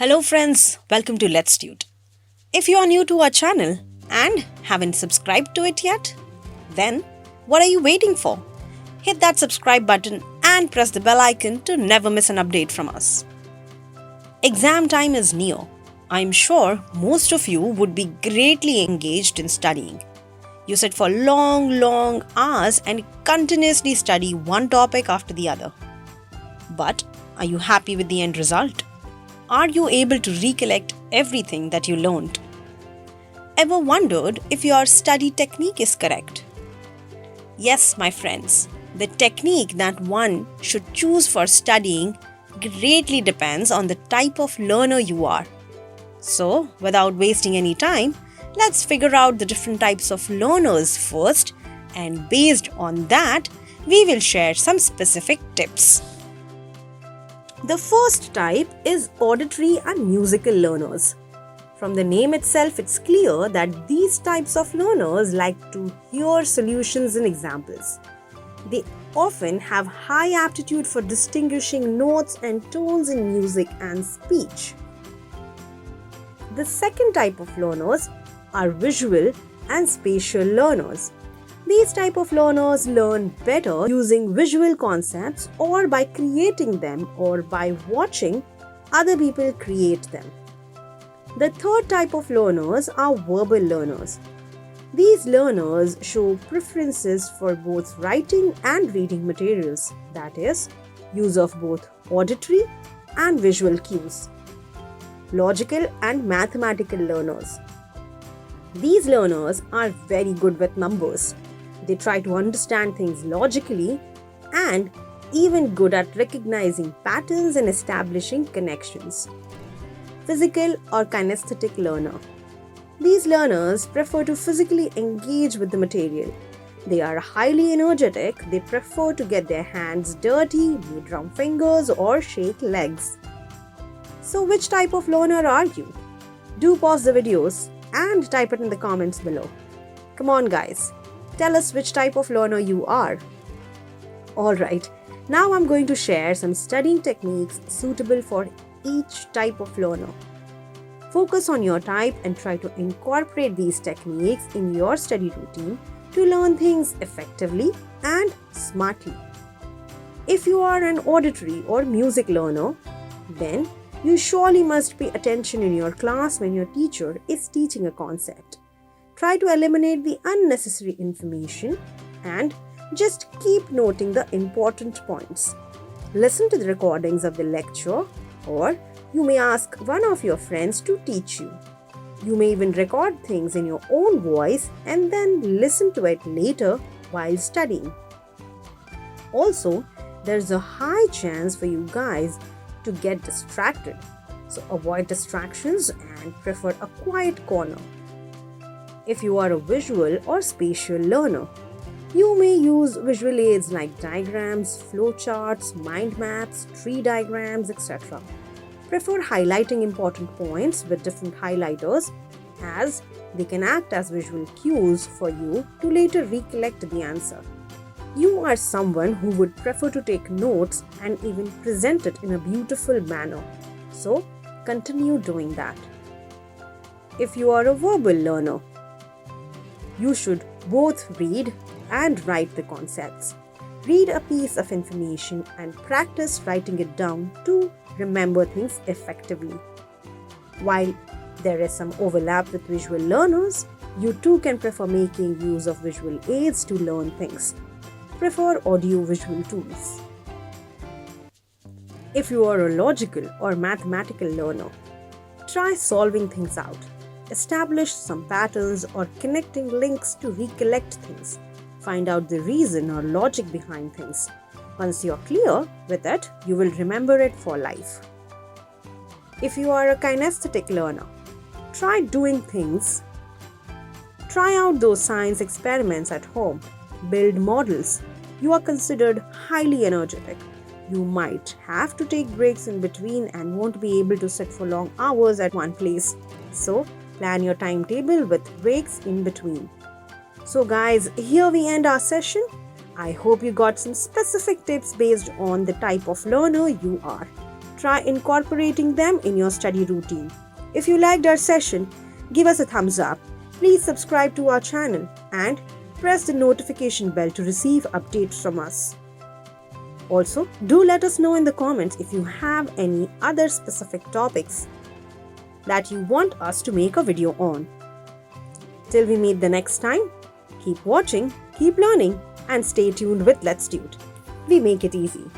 Hello, friends. Welcome to Let's Tute. If you are new to our channel and haven't subscribed to it yet, then what are you waiting for? Hit that subscribe button and press the bell icon to never miss an update from us. Exam time is near. I'm sure most of you would be greatly engaged in studying. You sit for long hours and continuously study one topic after the other. But are you happy with the end result? Are you able to recollect everything that you learned? Ever wondered if your study technique is correct? Yes, my friends, the technique that one should choose for studying greatly depends on the type of learner you are. So, without wasting any time, let's figure out the different types of learners first, and based on that, we will share some specific tips. The first type is auditory and musical learners. From the name itself, it's clear that these types of learners like to hear solutions and examples. They often have high aptitude for distinguishing notes and tones in music and speech. The second type of learners are visual and spatial learners. These type of learners learn better using visual concepts or by creating them or by watching other people create them. The third type of learners are verbal learners. These learners show preferences for both writing and reading materials, that is, use of both auditory and visual cues. Logical and mathematical learners. These learners are very good with numbers. They try to understand things logically and even good at recognizing patterns and establishing connections. Physical or kinesthetic learner. These learners prefer to physically engage with the material. They are highly energetic. They prefer to get their hands dirty, may drum fingers or shake legs. So which type of learner are you? Do pause the videos and type it in the comments below. Come on guys. Tell us which type of learner you are. Alright, now I'm going to share some studying techniques suitable for each type of learner. Focus on your type and try to incorporate these techniques in your study routine to learn things effectively and smartly. If you are an auditory or music learner, then you surely must pay attention in your class when your teacher is teaching a concept. Try to eliminate the unnecessary information and just keep noting the important points. Listen to the recordings of the lecture, or you may ask one of your friends to teach you. You may even record things in your own voice and then listen to it later while studying. Also, there's a high chance for you guys to get distracted. So avoid distractions and prefer a quiet corner. If you are a visual or spatial learner, you may use visual aids like diagrams, flowcharts, mind maps, tree diagrams, etc. Prefer highlighting important points with different highlighters, as they can act as visual cues for you to later recollect the answer. You are someone who would prefer to take notes and even present it in a beautiful manner. So, continue doing that. If you are a verbal learner, you should both read and write the concepts. Read a piece of information and practice writing it down to remember things effectively. While there is some overlap with visual learners, you too can prefer making use of visual aids to learn things. Prefer audio-visual tools. If you are a logical or mathematical learner, try solving things out. Establish some patterns or connecting links to recollect things. Find out the reason or logic behind things. Once you're clear with it, you will remember it for life. If you are a kinesthetic learner, try doing things. Try out those science experiments at home. Build models. You are considered highly energetic. You might have to take breaks in between and won't be able to sit for long hours at one place. So, plan your timetable with breaks in between. So guys, here we end our session. I hope you got some specific tips based on the type of learner you are. try incorporating them in your study routine. If you liked our session, give us a thumbs up. Please subscribe to our channel and press the notification bell to receive updates from us. Also, do let us know in the comments if you have any other specific topics that you want us to make a video on. Till we meet the next time, keep watching, keep learning, and stay tuned with Let's Tute. We make it easy.